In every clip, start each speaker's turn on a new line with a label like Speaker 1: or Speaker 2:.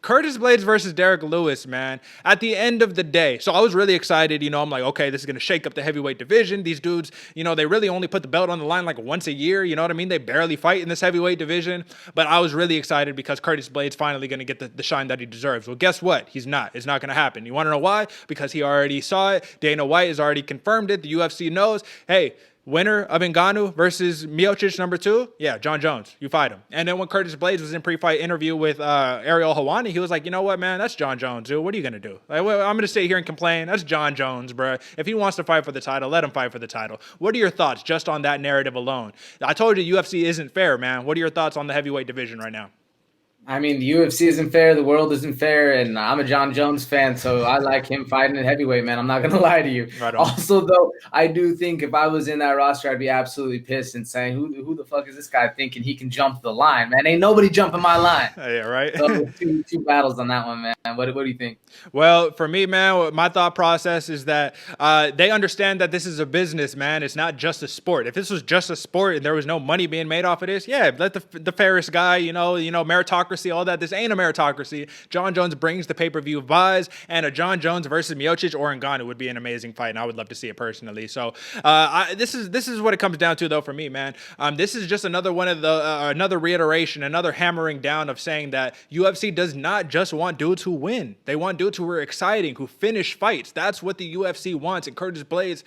Speaker 1: Curtis Blaydes versus Derek Lewis, man. At the end of the day, so I was really excited. I'm like, okay, this is gonna shake up the heavyweight division. These dudes, they really only put the belt on the line like once a year. You know what I mean? They barely fight in this heavyweight division. But I was really excited because Curtis Blaydes finally gonna get the shine that he deserves. Well, guess what? He's not. It's not gonna happen. You want to know why? Because he already saw it. Dana White has already confirmed it. The UFC knows. Hey, winner of Ngannou versus Miocic #2, yeah, John Jones, you fight him. And then when Curtis Blaydes was in pre-fight interview with Ariel Helwani, he was like, you know what, man, that's John Jones, dude. What are you gonna do? Like, well, I'm gonna sit here and complain. That's John Jones, bro. If he wants to fight for the title, let him fight for the title. What are your thoughts just on that narrative alone? I told you UFC isn't fair, man. What are your thoughts on the heavyweight division right now?
Speaker 2: I mean, the UFC isn't fair, the world isn't fair, and I'm a John Jones fan, so I like him fighting at heavyweight, man. I'm not gonna lie to you.
Speaker 1: Right on.
Speaker 2: Also, though, I do think if I was in that roster, I'd be absolutely pissed and saying, "Who the fuck is this guy thinking he can jump the line, man? Ain't nobody jumping my line."
Speaker 1: Yeah, right.
Speaker 2: So two battles on that one, man. What do you think?
Speaker 1: Well, for me, man, my thought process is that they understand that this is a business, man. It's not just a sport. If this was just a sport and there was no money being made off of this, yeah, let the fairest guy, meritocracy, all that. This ain't a meritocracy. John Jones brings the pay-per-view buys, and a John Jones versus Miocic or Ngannou would be an amazing fight, and I would love to see it personally. So this is what it comes down to, though, for me, man. This is just another one of the another reiteration, another hammering down of saying that UFC does not just want dudes who win. They want dudes who are exciting, who finish fights. That's what the UFC wants. And Curtis Blaydes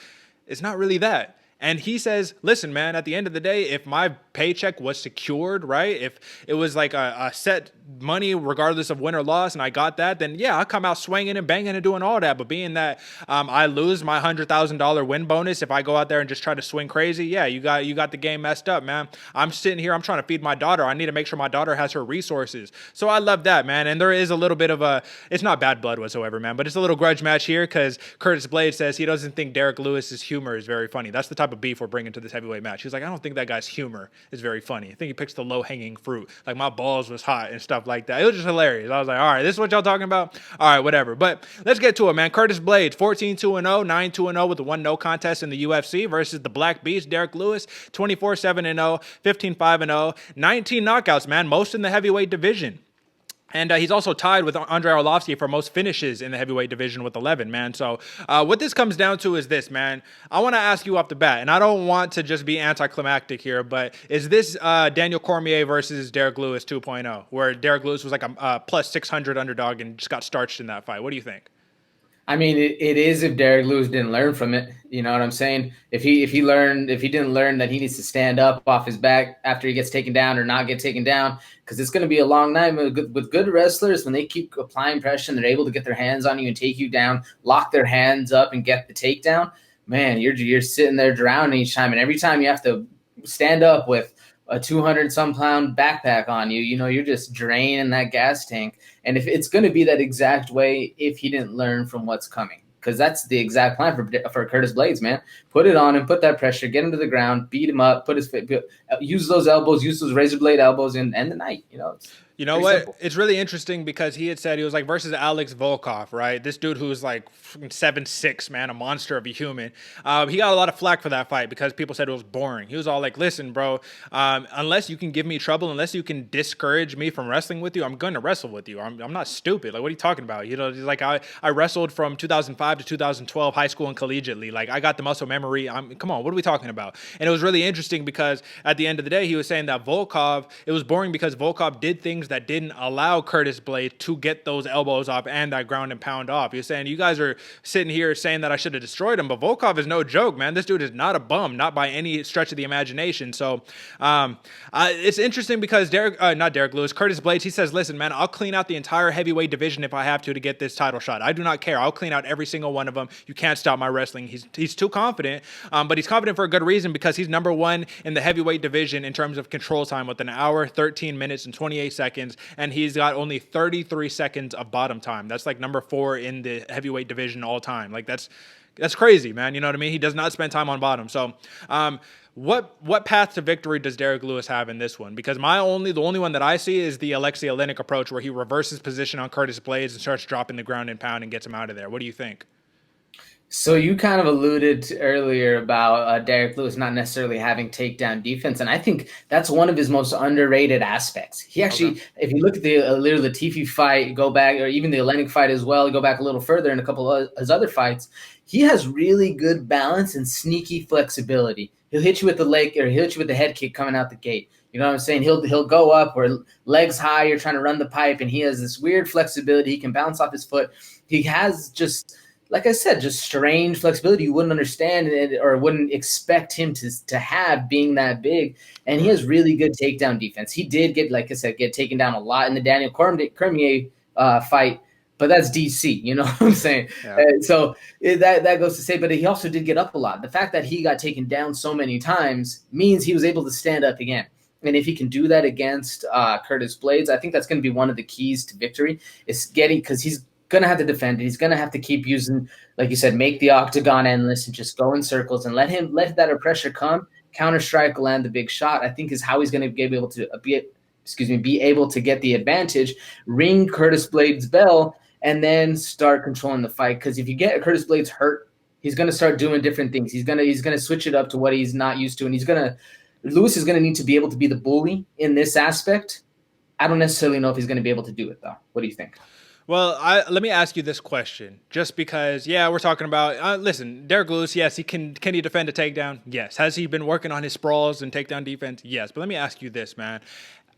Speaker 1: is not really that. And he says, listen, man, at the end of the day, if my paycheck was secured, right? If it was like a set money, regardless of win or loss, and I got that, then yeah, I'll come out swinging and banging and doing all that. But being that I lose my $100,000 win bonus if I go out there and just try to swing crazy, yeah, you got the game messed up, man. I'm sitting here, I'm trying to feed my daughter. I need to make sure my daughter has her resources. So I love that, man. And there is a little bit of it's not bad blood whatsoever, man, but it's a little grudge match here because Curtis Blaydes says he doesn't think Derek Lewis's humor is very funny. That's the type of beef we're bringing to this heavyweight match. He's like, I don't think that guy's humor is very funny. I think he picks the low-hanging fruit. Like, my balls was hot and stuff like that. It was just hilarious. I was like, all right, this is what y'all talking about? All right, whatever. But let's get to it, man. Curtis Blaydes, 14-2-0, 9-2-0 with a 1-no contest in the UFC versus the Black Beast, Derek Lewis, 24-7-0, 15-5-0, 19 knockouts, man, most in the heavyweight division. And he's also tied with Andrei Arlovsky for most finishes in the heavyweight division with 11, man. So what this comes down to is this, man. I want to ask you off the bat, and I don't want to just be anticlimactic here, but is this Daniel Cormier versus Derek Lewis 2.0, where Derek Lewis was like a plus 600 underdog and just got starched in that fight? What do you think?
Speaker 2: I mean, it is if Derek Lewis didn't learn from it. You know what I'm saying? If he didn't learn that he needs to stand up off his back after he gets taken down or not get taken down, because it's going to be a long night with good wrestlers. When they keep applying pressure and they're able to get their hands on you and take you down, lock their hands up and get the takedown, man, you're sitting there drowning each time. And every time you have to stand up with a 200-some pound backpack on you, you're just draining that gas tank. And if it's going to be that exact way, if he didn't learn from what's coming, because that's the exact plan for Curtis Blaydes, man. Put it on him, put that pressure, get him to the ground, beat him up, use those elbows, use those razor blade elbows, and end the night.
Speaker 1: You know what? Simple. It's really interesting because he had said he was like versus Alex Volkov, right? This dude who's like 7'6", man, a monster of a human. He got a lot of flack for that fight because people said it was boring. He was all like, listen, bro, unless you can give me trouble, unless you can discourage me from wrestling with you, I'm going to wrestle with you. I'm not stupid. Like, what are you talking about? He's like, I wrestled from 2005 to 2012, high school and collegiately. Like, I got the muscle memory. Come on, what are we talking about? And it was really interesting because at the end of the day, he was saying that Volkov, it was boring because Volkov did things that didn't allow Curtis Blaydes to get those elbows off and that ground and pound off. You're saying you guys are sitting here saying that I should have destroyed him, but Volkov is no joke, man. This dude is not a bum, not by any stretch of the imagination. So it's interesting because not Derek Lewis, Curtis Blaydes, he says, listen, man, I'll clean out the entire heavyweight division if I have to get this title shot. I do not care. I'll clean out every single one of them. You can't stop my wrestling. He's too confident, but he's confident for a good reason because he's number one in the heavyweight division in terms of control time with an hour, 13 minutes, and 28 seconds. And he's got only 33 seconds of bottom time. That's like number 4 in the heavyweight division all time. Like that's crazy, man. You know what I mean? He does not spend time on bottom. So what path to victory does Derek Lewis have in this one? Because the only one that I see is the Alexei Oleinik approach where he reverses position on Curtis Blaydes and starts dropping the ground and pound and gets him out of there. What do you think?
Speaker 2: So you kind of alluded to earlier about Derek Lewis not necessarily having takedown defense, and I think that's one of his most underrated aspects. He
Speaker 1: Okay.
Speaker 2: actually, if you look at the Lil Latifi fight, go back, or even the Olenek fight as well, go back a little further in a couple of his other fights, he has really good balance and sneaky flexibility. He'll hit you with the leg, or he'll hit you with the head kick coming out the gate. You know what I'm saying? He'll go up or legs high, you're trying to run the pipe, and he has this weird flexibility. He can bounce off his foot. He has just, like I said, just strange flexibility you wouldn't understand it or wouldn't expect him to have being that big. And he
Speaker 1: Right.
Speaker 2: has really good takedown defense. He did get, like I said, get taken down a lot in the Daniel Cormier fight, but that's DC. You know what I'm saying?
Speaker 1: Yeah.
Speaker 2: That goes to say, but he also did get up a lot. The fact that he got taken down so many times means he was able to stand up again. And if he can do that against Curtis Blaydes, I think that's going to be one of the keys to victory. Is getting, because he's going to have to defend it. He's going to have to keep using, like you said, make the octagon endless and just go in circles and let that pressure come. Counter strike, land the big shot. I think is how he's going to be able to be able to get the advantage, ring Curtis Blaydes' bell, and then start controlling the fight. Because if you get Curtis Blaydes hurt, he's going to start doing different things. He's gonna switch it up to what he's not used to, and Lewis is gonna need to be able to be the bully in this aspect. I don't necessarily know if he's going to be able to do it though. What do you think?
Speaker 1: Well, let me ask you this question, just because, yeah, we're talking about. Listen, Derek Lewis, yes, he can. Can he defend a takedown? Yes. Has he been working on his sprawls and takedown defense? Yes. But let me ask you this, man.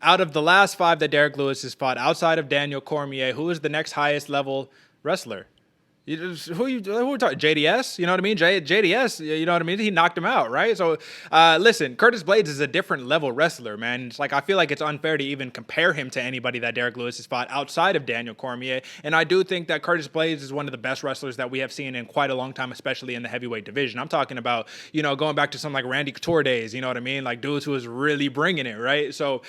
Speaker 1: Out of the last five that Derek Lewis has fought, outside of Daniel Cormier, who is the next highest level wrestler? Who are talking? JDS, you know what I mean? JDS, you know what I mean? He knocked him out, right? So, listen, Curtis Blaydes is a different level wrestler, man. It's like I feel like it's unfair to even compare him to anybody that Derek Lewis has fought outside of Daniel Cormier. And I do think that Curtis Blaydes is one of the best wrestlers that we have seen in quite a long time, especially in the heavyweight division. I'm talking about, going back to some like Randy Couture days, you know what I mean? Like dudes who was really bringing it, right? So,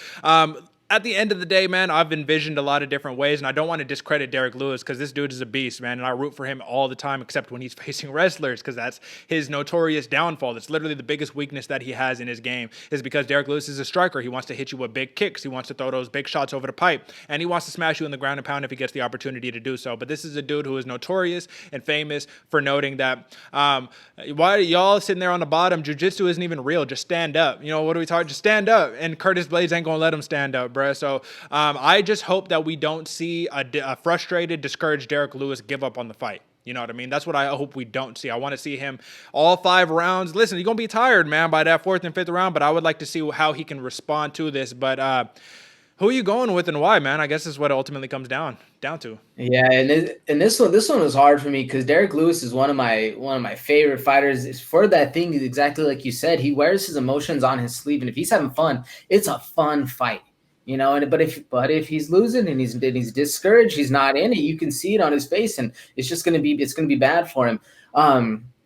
Speaker 1: at the end of the day, man, I've envisioned a lot of different ways, and I don't want to discredit Derek Lewis because this dude is a beast, man, and I root for him all the time except when he's facing wrestlers because that's his notorious downfall. That's literally the biggest weakness that he has in his game is because Derek Lewis is a striker. He wants to hit you with big kicks. He wants to throw those big shots over the pipe, and he wants to smash you in the ground and pound if he gets the opportunity to do so. But this is a dude who is notorious and famous for noting that why are y'all sitting there on the bottom? Jiu-jitsu isn't even real. Just stand up. What are we talking? Just stand up. And Curtis Blaydes ain't going to let him stand up, bro. So I just hope that we don't see a frustrated, discouraged Derek Lewis give up on the fight. You know what I mean? That's what I hope we don't see. I want to see him all 5 rounds. Listen, you're going to be tired, man, by that 4th and 5th round, but I would like to see how he can respond to this. But who are you going with and why, man? I guess is what it ultimately comes down to.
Speaker 2: Yeah, and this one was hard for me because Derek Lewis is one of my favorite fighters. It's for that thing exactly like you said. He wears his emotions on his sleeve, and if he's having fun, it's a fun fight. And but if he's losing and he's discouraged, he's not in it. You can see it on his face, and it's gonna be bad for him.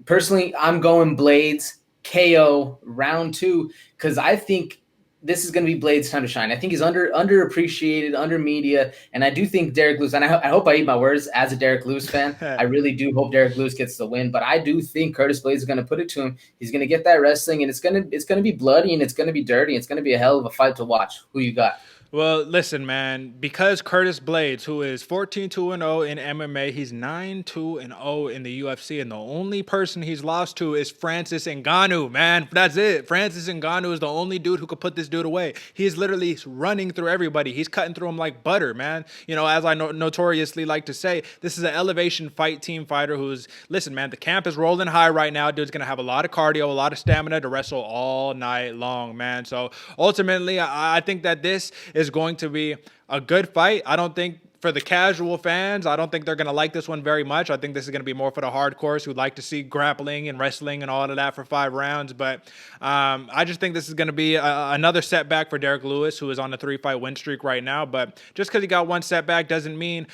Speaker 2: Personally, I'm going Blaydes KO round 2 because I think this is going to be Blaydes' time to shine. I think he's underappreciated, under media, and I do think Derek Lewis. And I hope I eat my words as a Derek Lewis fan. I really do hope Derek Lewis gets the win, but I do think Curtis Blaydes is going to put it to him. He's going to get that wrestling, and it's gonna be bloody and it's going to be dirty. It's going to be a hell of a fight to watch. Who you got?
Speaker 1: Well, listen, man, because Curtis Blaydes, who is 14-2-0 in MMA, he's 9-2-0 in the UFC, and the only person he's lost to is Francis Ngannou, man. That's it. Francis Ngannou is the only dude who could put this dude away. He's literally running through everybody. He's cutting through them like butter, man. As I notoriously like to say, this is an elevation fight team fighter who's, listen, man, the camp is rolling high right now. Dude's going to have a lot of cardio, a lot of stamina to wrestle all night long, man. So ultimately, I think that this is going to be a good fight. I don't think for the casual fans, I don't think they're going to like this one very much. I think this is going to be more for the hardcores who like to see grappling and wrestling and all of that for 5 rounds. But I just think this is going to be another setback for Derek Lewis, who is on a 3-fight win streak right now. But just because he got one setback doesn't mean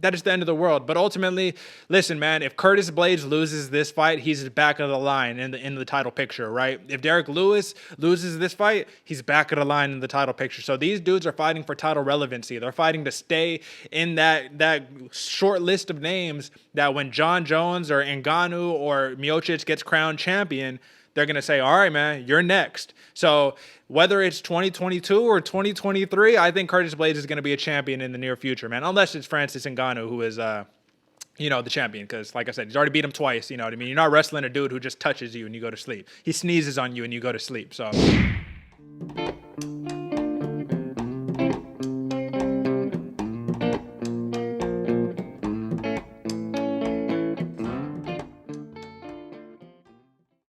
Speaker 1: that is the end of the world. But ultimately, listen, man, if Curtis Blaydes loses this fight, he's back of the line in the title picture, right? If Derek Lewis loses this fight, he's back of the line in the title picture. So these dudes are fighting for title relevancy. They're fighting to stay in that short list of names that when John Jones or Ngannou or Miocic gets crowned champion, they're going to say, all right, man, you're next. So whether it's 2022 or 2023, I think Curtis Blaydes is going to be a champion in the near future, man, unless it's Francis Ngannou, who is the champion, because like I said, he's already beat him twice. You know what I mean? You're not wrestling a dude who just touches you and you go to sleep. He sneezes on you and you go to sleep. So